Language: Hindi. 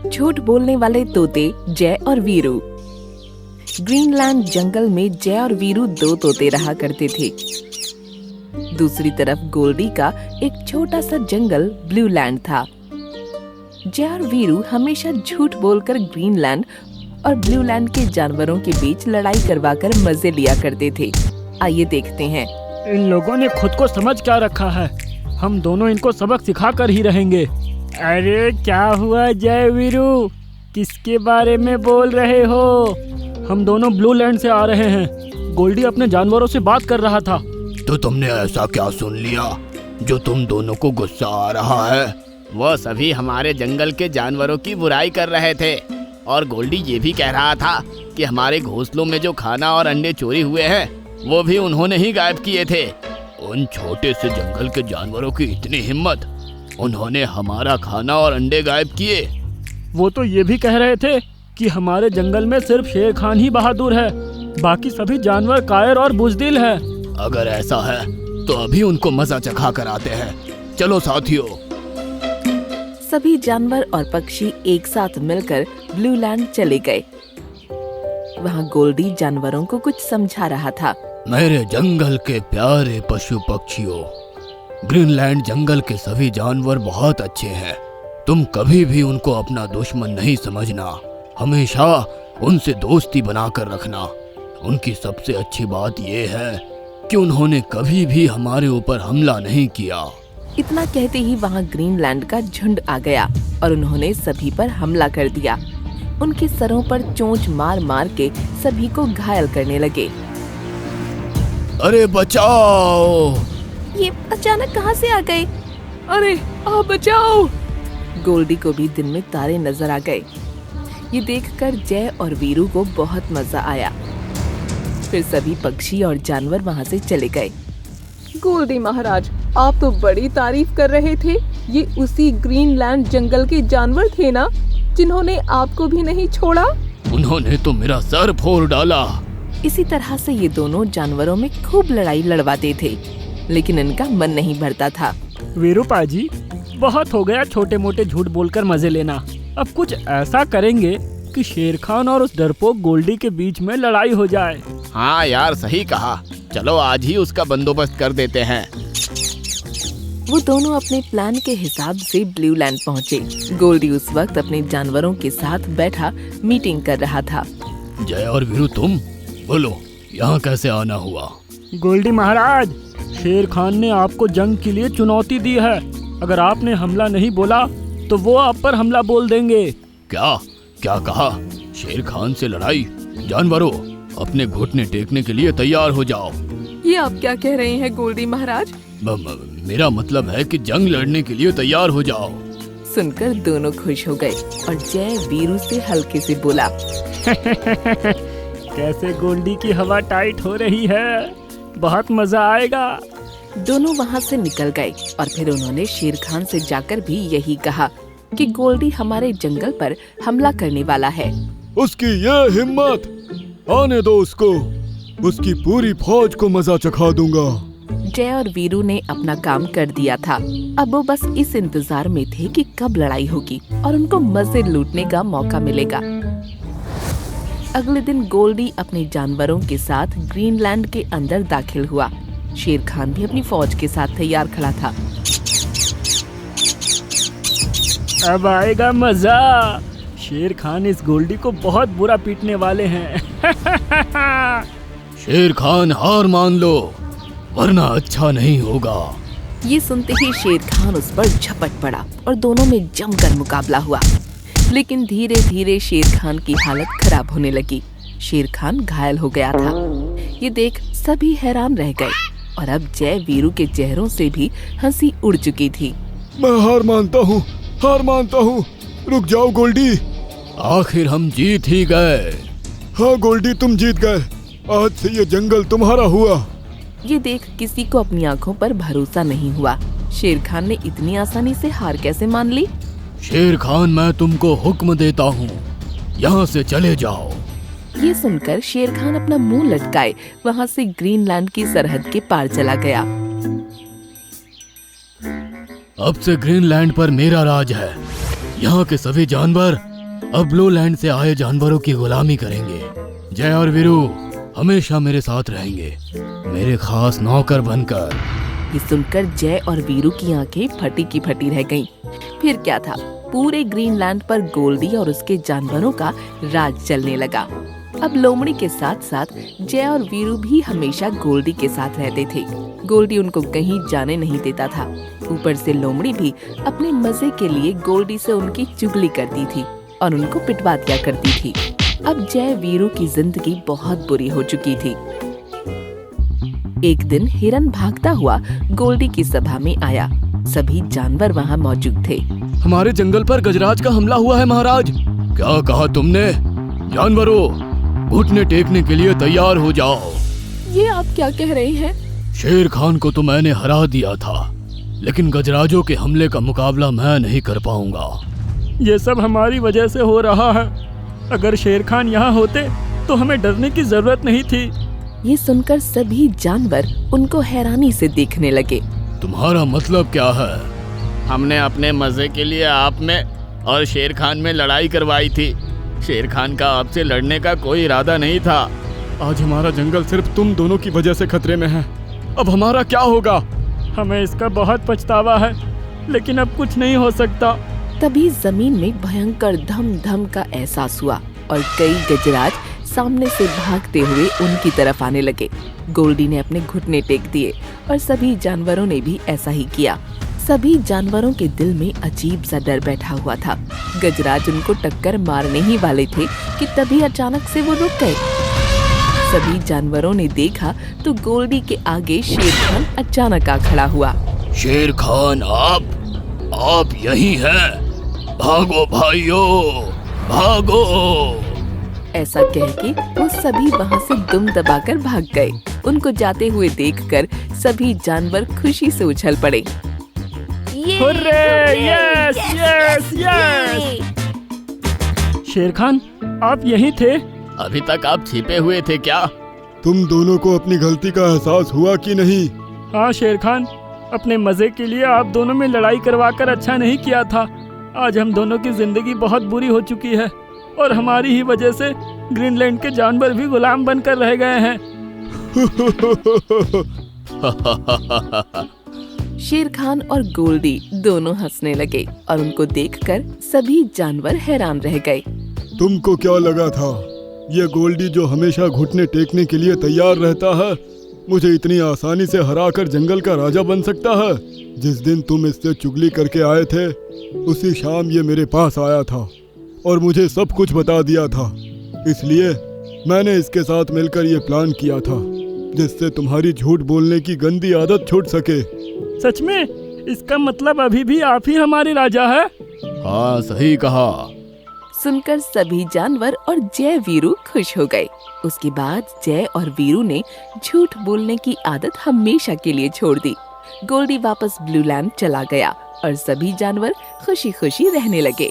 झूठ बोलने वाले तोते जय और वीरू। ग्रीनलैंड जंगल में जय और वीरू दो तोते रहा करते थे। दूसरी तरफ गोल्डी का एक छोटा सा जंगल ब्लूलैंड था। जय और वीरू हमेशा झूठ बोलकर ग्रीनलैंड और ब्लूलैंड के जानवरों के बीच लड़ाई करवाकर मजे लिया करते थे। आइए देखते हैं। इन लोगों ने खुद को समझ क्या रखा है। हम दोनों इनको सबक सिखा कर ही रहेंगे। अरे क्या हुआ जय वीरू, किसके बारे में बोल रहे हो? हम दोनों ब्लूलैंड से आ रहे हैं। गोल्डी अपने जानवरों से बात कर रहा था। तो तुमने ऐसा क्या सुन लिया जो तुम दोनों को गुस्सा आ रहा है? वो सभी हमारे जंगल के जानवरों की बुराई कर रहे थे और गोल्डी ये भी कह रहा था कि हमारे घोंसलों में जो खाना और अंडे चोरी हुए हैं वो भी उन्होंने ही गायब किए थे। उन छोटे से जंगल के जानवरों की इतनी हिम्मत, उन्होंने हमारा खाना और अंडे गायब किए। वो तो ये भी कह रहे थे कि हमारे जंगल में सिर्फ शेर खान ही बहादुर है, बाकी सभी जानवर कायर और बुज़दिल है। अगर ऐसा है तो अभी उनको मजा चखा कर आते हैं। चलो साथियों। सभी जानवर और पक्षी एक साथ मिलकर ब्लूलैंड चले गए। वहाँ गोल्डी जानवरों को कुछ समझा रहा था। मेरे जंगल के प्यारे पशु पक्षियों, ग्रीनलैंड जंगल के सभी जानवर बहुत अच्छे हैं। तुम कभी भी उनको अपना दुश्मन नहीं समझना, हमेशा उनसे दोस्ती बनाकर रखना। उनकी सबसे अच्छी बात यह है कि उन्होंने कभी भी हमारे ऊपर हमला नहीं किया। इतना कहते ही वहाँ ग्रीनलैंड का झुंड आ गया और उन्होंने सभी पर हमला कर दिया। उनके सरों पर चोंच मार मार के सभी को घायल करने लगे। अरे बचाओ! ये अचानक कहाँ से आ गए? अरे आप बचाओ! गोल्डी को भी दिन में तारे नजर आ गए। ये देखकर जय और वीरू को बहुत मजा आया। फिर सभी पक्षी और जानवर वहाँ से चले गए। गोल्डी महाराज, आप तो बड़ी तारीफ कर रहे थे। ये उसी ग्रीनलैंड जंगल के जानवर थे ना, जिन्होंने आपको भी नहीं छोड़ा? उन्होंने तो मेरा सर फोड़ डाला। इसी तरह से ये दोनों जानवरों में खूब लड़ाई लड़वाते थे, लेकिन इनका मन नहीं भरता था। वीरू पाजी, बहुत हो गया छोटे मोटे झूठ बोलकर मजे लेना। अब कुछ ऐसा करेंगे कि शेर खान और उस डरपोक गोल्डी के बीच में लड़ाई हो जाए। हाँ यार, सही कहा। चलो आज ही उसका बंदोबस्त कर देते हैं। वो दोनों अपने प्लान के हिसाब से ब्लूलैंड पहुँचे। गोल्डी उस वक्त अपने जानवरों के साथ बैठा मीटिंग कर रहा था। जय और वीरू, तुम बोलो, यहाँ कैसे आना हुआ? गोल्डी महाराज, शेर खान ने आपको जंग के लिए चुनौती दी है। अगर आपने हमला नहीं बोला तो वो आप पर हमला बोल देंगे। क्या क्या कहा? शेर खान से लड़ाई? जानवरों, अपने घुटने टेकने के लिए तैयार हो जाओ। ये आप क्या कह रहे हैं गोल्डी महाराज? मेरा मतलब है कि जंग लड़ने के लिए तैयार हो जाओ। सुनकर दोनों खुश हो गए और जय वीरू से हल्के से बोला, कैसे गोल्डी की हवा टाइट हो रही है, बहुत मजा आएगा। दोनों वहाँ से निकल गए और फिर उन्होंने शेर खान से जाकर भी यही कहा कि गोल्डी हमारे जंगल पर हमला करने वाला है। उसकी ये हिम्मत, आने दो उसको, उसकी पूरी फौज को मजा चखा दूंगा। जय और वीरू ने अपना काम कर दिया था। अब वो बस इस इंतजार में थे कि कब लड़ाई होगी और उनको मजे लूटने का मौका मिलेगा। अगले दिन गोल्डी अपने जानवरों के साथ ग्रीनलैंड के अंदर दाखिल हुआ। शेर खान भी अपनी फौज के साथ तैयार खड़ा था। अब आएगा मजा। शेर खान इस गोल्डी को बहुत बुरा पीटने वाले हैं। शेर खान, हार मान लो, वरना अच्छा नहीं होगा। ये सुनते ही शेर खान उस पर झपट पड़ा और दोनों में जमकर मुकाबला हुआ। लेकिन धीरे धीरे शेर खान की हालत खराब होने लगी। शेर खान घायल हो गया था। ये देख सभी हैरान रह गए और अब जय वीरू के चेहरों से भी हंसी उड़ चुकी थी। मैं हार मानता हूँ। रुक जाओ गोल्डी। आखिर हम जीत ही गए। हाँ गोल्डी, तुम जीत गए। आज से ये जंगल तुम्हारा हुआ। ये देख किसी को अपनी आंखों पर भरोसा नहीं हुआ। शेर खान ने इतनी आसानी से हार कैसे मान ली? शेर खान, मैं तुमको हुक्म देता हूँ, यहाँ से चले जाओ। ये सुनकर शेर खान अपना मुंह लटकाए वहाँ से ग्रीनलैंड की सरहद के पार चला गया। अब से ग्रीनलैंड पर मेरा राज है। यहाँ के सभी जानवर अब ब्लू लैंड से आए जानवरों की गुलामी करेंगे। जय और वीरू हमेशा मेरे साथ रहेंगे, मेरे खास नौकर बनकर। ये सुनकर जय और वीरू की आंखें फटी की फटी रह गईं। फिर क्या था, पूरे ग्रीनलैंड पर गोल्डी और उसके जानवरों का राज चलने लगा। अब लोमड़ी के साथ साथ जय और वीरू भी हमेशा गोल्डी के साथ रहते थे। गोल्डी उनको कहीं जाने नहीं देता था। ऊपर से लोमड़ी भी अपने मजे के लिए गोल्डी से उनकी चुगली करती थी और उनको पिटवा दिया करती थी। अब जय वीरू की जिंदगी बहुत बुरी हो चुकी थी। एक दिन हिरन भागता हुआ गोल्डी की सभा में आया। सभी जानवर वहाँ मौजूद थे। हमारे जंगल पर गजराज का हमला हुआ है महाराज। क्या कहा तुमने? जानवरों, घुटने टेकने के लिए तैयार हो जाओ। ये आप क्या कह रहे हैं? शेर खान को तो मैंने हरा दिया था, लेकिन गजराजों के हमले का मुकाबला मैं नहीं कर पाऊंगा। ये सब हमारी वजह से हो रहा है। अगर शेर खान यहाँ होते तो हमें डरने की जरूरत नहीं थी। ये सुनकर सभी जानवर उनको हैरानी से देखने लगे। तुम्हारा मतलब क्या है? हमने अपने मजे के लिए आप में और शेर खान में लड़ाई करवाई थी। शेर खान का आपसे लड़ने का कोई इरादा नहीं था। आज हमारा जंगल सिर्फ तुम दोनों की वजह से खतरे में है। अब हमारा क्या होगा? हमें इसका बहुत पछतावा है, लेकिन अब कुछ नहीं हो सकता। तभी जमीन में भयंकर धम धम का एहसास हुआ और कई गजराज सामने से भागते हुए उनकी तरफ आने लगे। गोल्डी ने अपने घुटने टेक दिए और सभी जानवरों ने भी ऐसा ही किया। सभी जानवरों के दिल में अजीब सा डर बैठा हुआ था। गजराज उनको टक्कर मारने ही वाले थे कि तभी अचानक से वो रुक गए। सभी जानवरों ने देखा तो गोल्डी के आगे शेर खान अचानक आ खड़ा हुआ। शेर खान, आप यही हैं? भागो भाइयों, भागो! ऐसा कह के वो सभी वहाँ से दुम दबाकर भाग गए। उनको जाते हुए देखकर सभी जानवर खुशी से उछल पड़े। हुर्रे! Yes yes yes! शेर खान, आप यहीं थे? अभी तक आप छिपे हुए थे क्या? तुम दोनों को अपनी गलती का एहसास हुआ कि नहीं? हाँ शेर खान, अपने मजे के लिए आप दोनों में लड़ाई करवाकर अच्छा नहीं किया था। आज हम दोनों की जिंदगी बहुत बुरी हो चुकी है और हमारी ही वजह से ग्रीनलैंड के जानवर भी गुलाम बनकर रह गए हैं। शेर खान और गोल्डी दोनों हंसने लगे और उनको देखकर सभी जानवर हैरान रह गए। तुमको क्या लगा था ये गोल्डी जो हमेशा घुटने टेकने के लिए तैयार रहता है, मुझे इतनी आसानी से हराकर जंगल का राजा बन सकता है? जिस दिन तुम इससे चुगली करके आए थे, उसी शाम ये मेरे पास आया था और मुझे सब कुछ बता दिया था। इसलिए मैंने इसके साथ मिलकर ये प्लान किया था, जिससे तुम्हारी झूठ बोलने की गंदी आदत छूट सके। सच में? इसका मतलब अभी भी आप ही हमारे राजा है? हाँ, सही कहा। सुनकर सभी जानवर और जय वीरू खुश हो गए। उसके बाद जय और वीरू ने झूठ बोलने की आदत हमेशा के लिए छोड़ दी। गोल्डी वापस ब्लू लैंड चला गया और सभी जानवर खुशी खुशी रहने लगे।